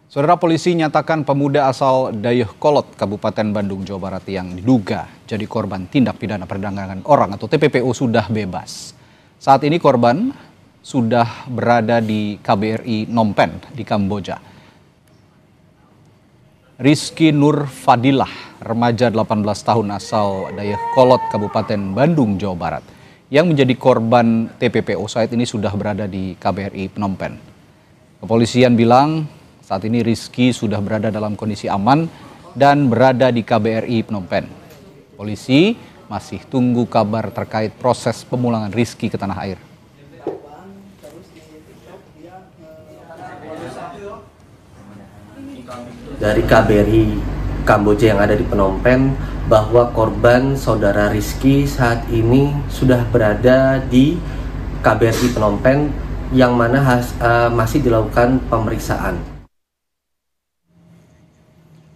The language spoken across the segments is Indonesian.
Saudara, polisi nyatakan pemuda asal Dayakolot, Kabupaten Bandung, Jawa Barat yang diduga jadi korban tindak pidana perdagangan orang atau TPPO sudah bebas. Saat ini korban sudah berada di KBRI Phnom Penh di Kamboja. Rizky Nur Fadilah, remaja 18 tahun asal Dayakolot, Kabupaten Bandung, Jawa Barat, yang menjadi korban TPPO saat ini sudah berada di KBRI Phnom Penh. Kepolisian bilang saat ini Rizky sudah berada dalam kondisi aman dan berada di KBRI Phnom Penh. Polisi masih tunggu kabar terkait proses pemulangan Rizky ke tanah air. Dari KBRI Kamboja yang ada di Phnom Penh bahwa korban saudara Rizky saat ini sudah berada di KBRI Phnom Penh yang mana masih dilakukan pemeriksaan.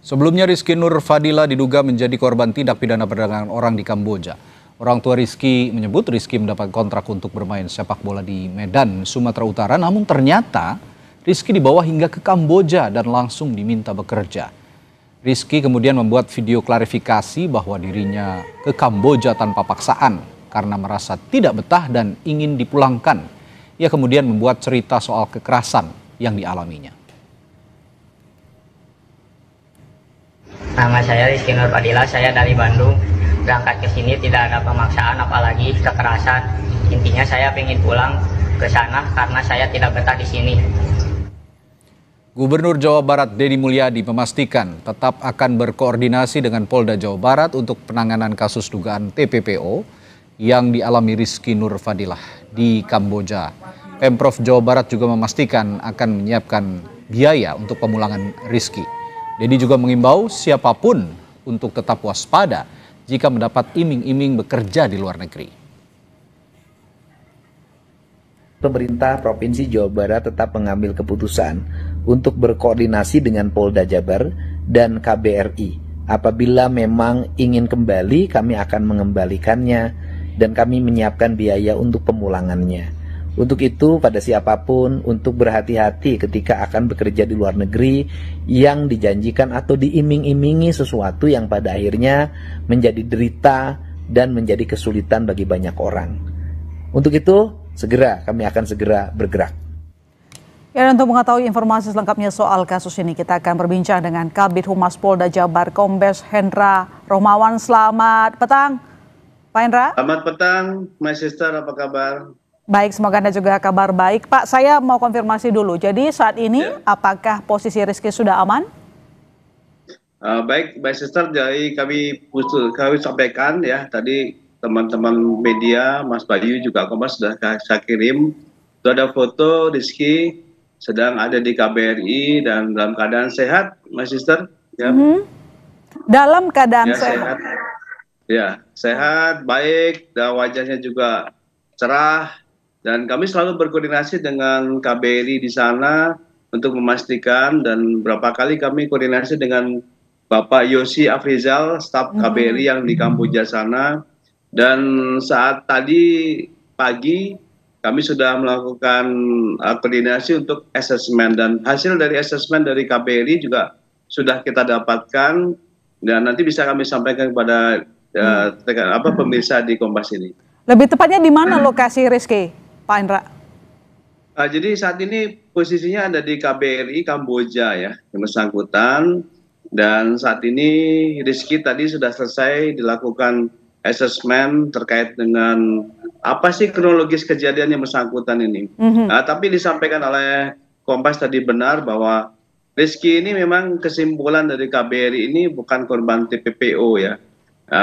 Sebelumnya Rizky Nur Fadilah diduga menjadi korban tindak pidana perdagangan orang di Kamboja. Orang tua Rizky menyebut Rizky mendapat kontrak untuk bermain sepak bola di Medan, Sumatera Utara, namun ternyata Rizky dibawa hingga ke Kamboja dan langsung diminta bekerja. Rizky kemudian membuat video klarifikasi bahwa dirinya ke Kamboja tanpa paksaan karena merasa tidak betah dan ingin dipulangkan. Ia kemudian membuat cerita soal kekerasan yang dialaminya. Nama saya Rizky Nur Fadilah, saya dari Bandung. Berangkat ke sini tidak ada pemaksaan apalagi kekerasan. Intinya saya ingin pulang ke sana karena saya tidak betah di sini. Gubernur Jawa Barat Deddy Mulyadi memastikan tetap akan berkoordinasi dengan Polda Jawa Barat untuk penanganan kasus dugaan TPPO yang dialami Rizky Nur Fadilah di Kamboja. Pemprov Jawa Barat juga memastikan akan menyiapkan biaya untuk pemulangan Rizky. Deddy juga mengimbau siapapun untuk tetap waspada jika mendapat iming-iming bekerja di luar negeri. Pemerintah Provinsi Jawa Barat tetap mengambil keputusan untuk berkoordinasi dengan Polda Jabar dan KBRI. Apabila memang ingin kembali, kami akan mengembalikannya dan kami menyiapkan biaya untuk pemulangannya. Untuk itu, pada siapapun untuk berhati-hati ketika akan bekerja di luar negeri yang dijanjikan atau diiming-imingi sesuatu yang pada akhirnya menjadi derita dan menjadi kesulitan bagi banyak orang. Untuk itu, kami akan segera bergerak. Ya, dan untuk mengetahui informasi selengkapnya soal kasus ini, kita akan berbincang dengan Kabid Humas Polda Jabar, Kombes Hendra Romawan. Selamat petang, Pak Hendra. Selamat petang, My Sister, apa kabar? Baik, semoga Anda juga kabar baik. Pak, saya mau konfirmasi dulu. Jadi saat ini apakah posisi Rizky sudah aman? Baik, My Sister, jadi kami sampaikan ya, tadi teman-teman media, Mas Bayu juga Kompas sudah saya kirim. Itu ada foto Rizky sedang ada di KBRI dan dalam keadaan sehat, My Sister. Ya. Dalam keadaan sehat. Ya, sehat, baik, dan wajahnya juga cerah. Dan kami selalu berkoordinasi dengan KBRI di sana untuk memastikan, dan berapa kali kami koordinasi dengan Bapak Yosi Afrizal, staf KBRI yang di Kamboja sana. Dan saat tadi pagi kami sudah melakukan koordinasi untuk asesmen, dan hasil dari asesmen dari KBRI juga sudah kita dapatkan dan nanti bisa kami sampaikan kepada pemirsa di Kompas ini. Lebih tepatnya di mana lokasi Rizky, Pak Hendra? Jadi saat ini posisinya ada di KBRI Kamboja ya, yang bersangkutan. Dan saat ini Rizky tadi sudah selesai dilakukan asesmen terkait dengan apa sih kronologis kejadian yang bersangkutan ini. Tapi disampaikan oleh Kompas tadi benar bahwa Rizky ini memang kesimpulan dari KBRI ini bukan korban TPPO ya.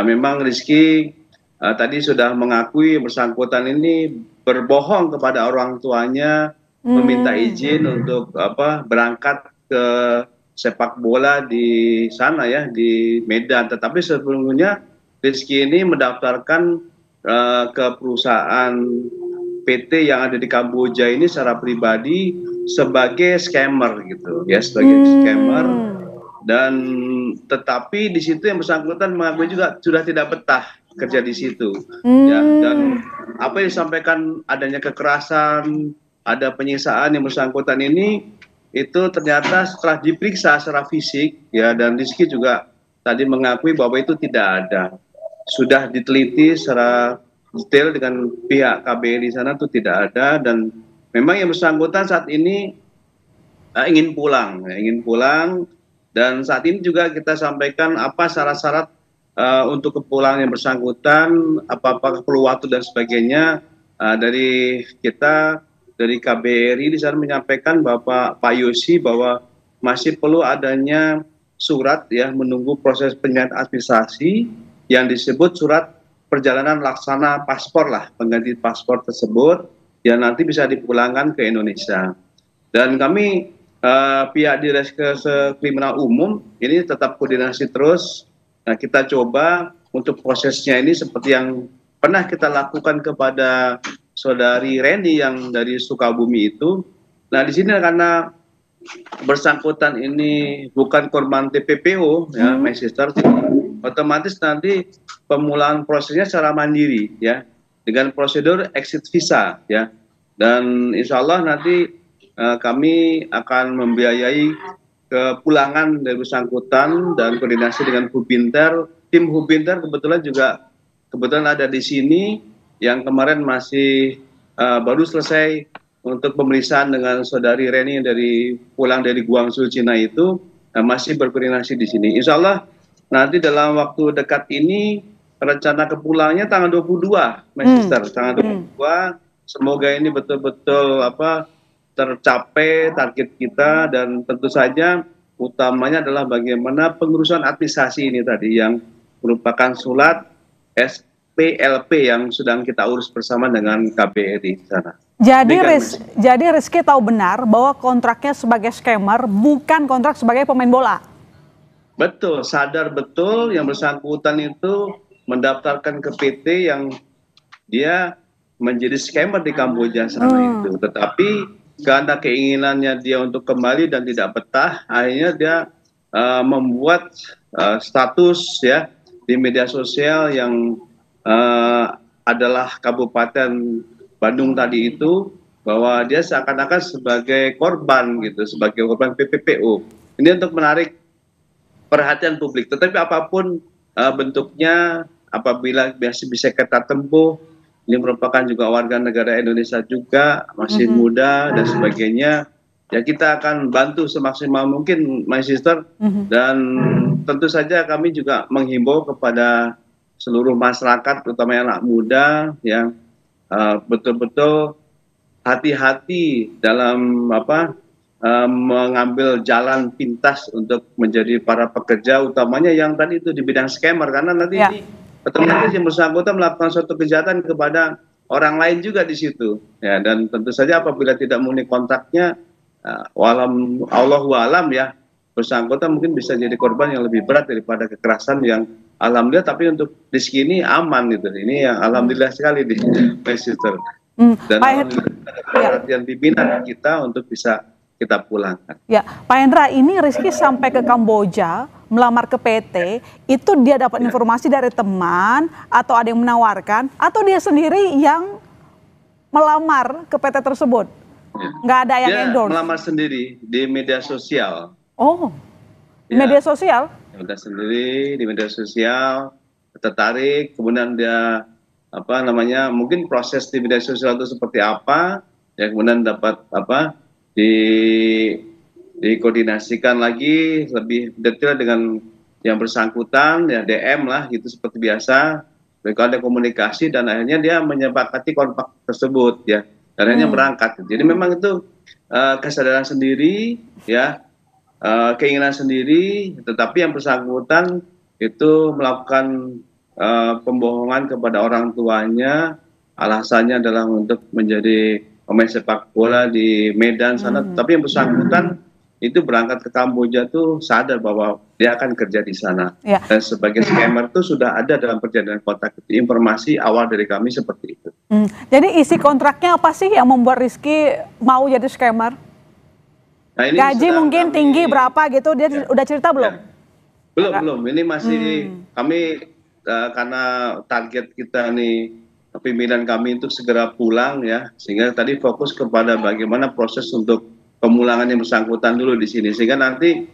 Memang Rizky tadi sudah mengakui bersangkutan ini berbohong kepada orang tuanya, meminta izin untuk berangkat ke sepak bola di sana ya, di Medan. Tetapi sebelumnya Rizky ini mendaftarkan ke perusahaan PT yang ada di Kamboja ini secara pribadi sebagai scammer gitu ya, sebagai scammer. Dan tetapi di situ yang bersangkutan mengakui juga sudah tidak betah kerja di situ ya, dan apa yang disampaikan adanya kekerasan, ada penyiksaan yang bersangkutan ini itu ternyata setelah diperiksa secara fisik ya, dan Rizky juga tadi mengakui bahwa itu tidak ada. Sudah diteliti secara detail dengan pihak KBRI sana itu tidak ada, dan memang yang bersangkutan saat ini ingin pulang, dan saat ini juga kita sampaikan apa syarat-syarat untuk kepulangan yang bersangkutan, apakah perlu waktu dan sebagainya. Dari kita dari KBRI di sana menyampaikan Pak Yosi bahwa masih perlu adanya surat ya, menunggu proses penyerahan administrasi yang disebut surat perjalanan laksana paspor lah, pengganti paspor tersebut yang nanti bisa dipulangkan ke Indonesia. Dan kami pihak Direskrimsus Kriminal Umum ini tetap koordinasi terus. Nah, kita coba untuk prosesnya ini seperti yang pernah kita lakukan kepada saudari Reni yang dari Sukabumi itu. Nah, di sini karena bersangkutan ini bukan korban TPPO ya, my sister, otomatis nanti pemulangan prosesnya secara mandiri ya, dengan prosedur exit visa ya, dan insya Allah nanti kami akan membiayai kepulangan dari bersangkutan dan koordinasi dengan Hubinter. Tim Hubinter kebetulan ada di sini, yang kemarin masih baru selesai untuk pemeriksaan dengan saudari Reni yang pulang dari Guangzhou, Cina itu, masih berkoordinasi di sini. Insya Allah nanti dalam waktu dekat ini rencana kepulangnya tanggal 22, my sister, tanggal 22. Semoga ini betul-betul tercapai target kita, dan tentu saja utamanya adalah bagaimana pengurusan administrasi ini tadi yang merupakan surat SPLP yang sedang kita urus bersama dengan KBRI di sana. Jadi Rizky tahu benar bahwa kontraknya sebagai scammer, bukan kontrak sebagai pemain bola. Betul, sadar betul yang bersangkutan itu mendaftarkan ke PT yang dia menjadi scammer di Kamboja sana itu. Tetapi karena keinginannya dia untuk kembali dan tidak betah, akhirnya dia membuat status ya di media sosial yang adalah Kabupaten Bandung tadi itu, bahwa dia seakan-akan sebagai korban gitu, sebagai korban PPPO. Ini untuk menarik perhatian publik. Tetapi apapun bentuknya, apabila bisa kita tempuh, ini merupakan juga warga negara Indonesia juga, masih muda dan sebagainya, ya kita akan bantu semaksimal mungkin, my sister. Dan tentu saja kami juga menghimbau kepada seluruh masyarakat, terutama anak muda, yang betul-betul hati-hati dalam mengambil jalan pintas untuk menjadi para pekerja, utamanya yang tadi itu di bidang scammer, karena nanti ini otomatis yang bersangkutan melakukan suatu kejahatan kepada orang lain juga di situ ya, dan tentu saja apabila tidak memenuhi kontraknya, Allahu alam ya, bersangkutan mungkin bisa jadi korban yang lebih berat daripada kekerasan yang alhamdulillah, tapi untuk Rizky ini aman gitu. Ini yang alhamdulillah sekali di Manchester. Dan alhamdulillah ada perhatian pimpinan kita untuk bisa kita pulangkan. Ya, Pak Hendra, ini Rizky sampai ke Kamboja melamar ke PT, itu dia dapat informasi dari teman atau ada yang menawarkan, atau dia sendiri yang melamar ke PT tersebut? Nggak ada yang endorse? Dia melamar sendiri di media sosial. Oh, media sosial? Udah sendiri di media sosial, tertarik, kemudian dia mungkin proses di media sosial itu seperti apa, ya kemudian dapat dikoordinasikan lagi lebih detail dengan yang bersangkutan, ya DM lah gitu seperti biasa, mereka ada komunikasi dan akhirnya dia menyepakati kontak tersebut ya, dan akhirnya berangkat. Jadi memang itu kesadaran sendiri ya, keinginan sendiri, tetapi yang bersangkutan itu melakukan pembohongan kepada orang tuanya, alasannya adalah untuk menjadi pemain sepak bola di Medan sana. Tapi yang bersangkutan itu berangkat ke Kamboja tuh sadar bahwa dia akan kerja di sana. Dan sebagai scammer tuh sudah ada dalam perjalanan kontrak itu. Informasi awal dari kami seperti itu. Jadi isi kontraknya apa sih yang membuat Rizky mau jadi scammer? Nah, ini gaji mungkin tinggi berapa gitu, dia udah cerita belum? Belum. Ini masih kami karena target kita nih, pimpinan kami untuk segera pulang ya, sehingga tadi fokus kepada bagaimana proses untuk pemulangan yang bersangkutan dulu di sini, sehingga nanti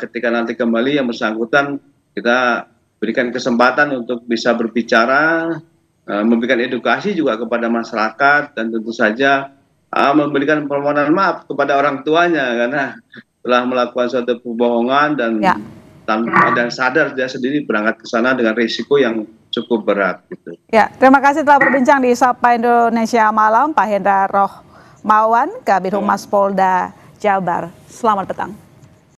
ketika nanti kembali yang bersangkutan kita berikan kesempatan untuk bisa berbicara, memberikan edukasi juga kepada masyarakat, dan tentu saja memberikan permohonan maaf kepada orang tuanya karena telah melakukan suatu kebohongan dan dan sadar dia sendiri berangkat ke sana dengan risiko yang cukup berat gitu. Ya, terima kasih telah berbincang di Sapa Indonesia Malam, Pak Hendra Rohmawan, Kabid Humas Polda Jabar. Selamat petang.